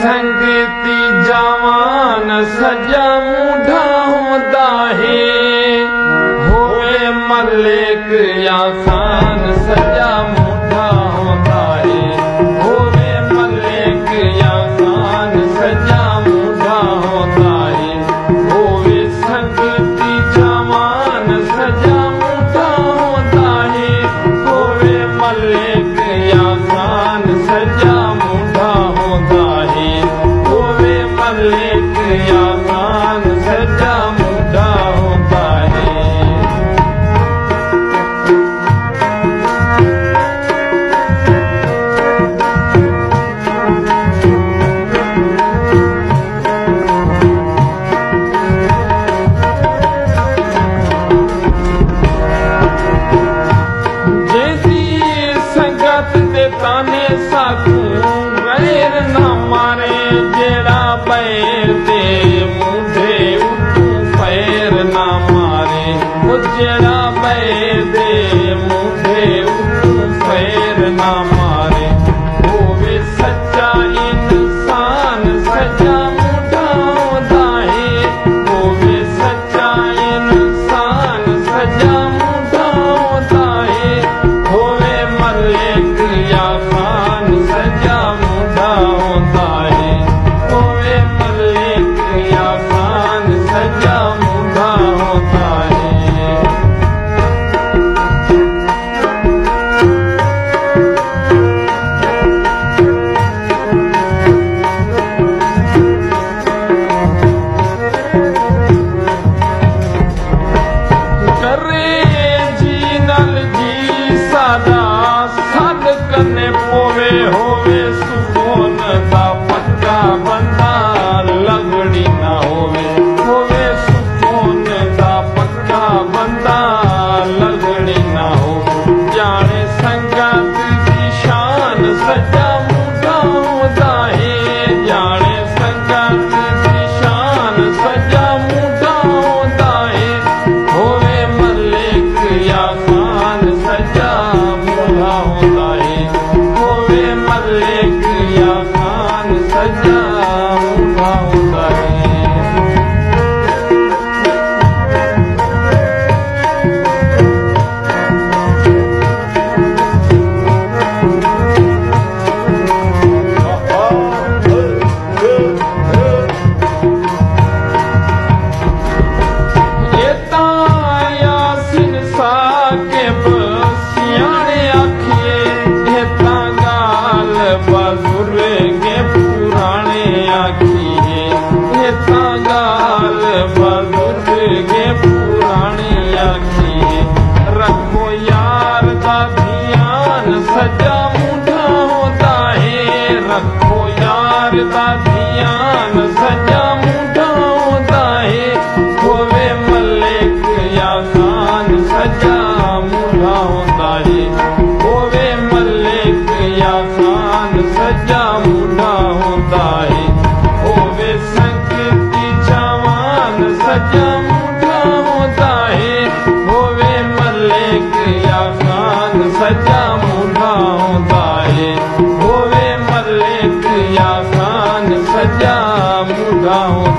संगती जवान सजा मूढ़ा होता है होवे मलिक या खान सजा मूढ़ा होता है होवे मलिक या खान सजा मूढ़ा होता है होवे संगती जवान सजा मूढ़ा होता है होवे मलिक या खान सजा मूढ़ा होता है होवे मलिक या खान सजा मूढ़ा होता है। ताने साकू गैर ना मारे जेड़ा बैर दे मुझे उतू पैर ना मारे वो जेड़ा बैर दे मुझे उतू पैर ना मारे होवे सच्चा इंसान सजा मूढ़ा होता है होवे सच्चा इंसान सजा मूढ़ा होता है होवे मलिक या खान सजा मूढ़ा होता है होवे मलिक या खान सजा मूढ़ा होता है। करे जी नल जी सादा सद कने पोवे होवे सुकोन दा पक्का बंदा लगड़ी ना होवे होवे सुकोन दा पक्का बंदा लगड़ी ना हो जाने संगत की शान सजा मूढ़ा होता है जाने संगत की शान सजा मूढ़ा होता है होवे मलिक या खान सजा मूढ़ा होता है होवे मलिक या खान सजा मूढ़ा होता है। रखो यार दा ध्यान सजा मूढ़ा होता है रखो यार दा ध्यान सजा मूढ़ा होता है होवे मलिक या खान सजा मूढ़ा होता है होवे मलिक या खान सजा मूढ़ा होता है होवे संगती जवान सजा मूढ़ा होता है होवे मलिक या खान सजा मूढ़ा होता है होवे मलिक या खान सजा मूढ़ा होता है।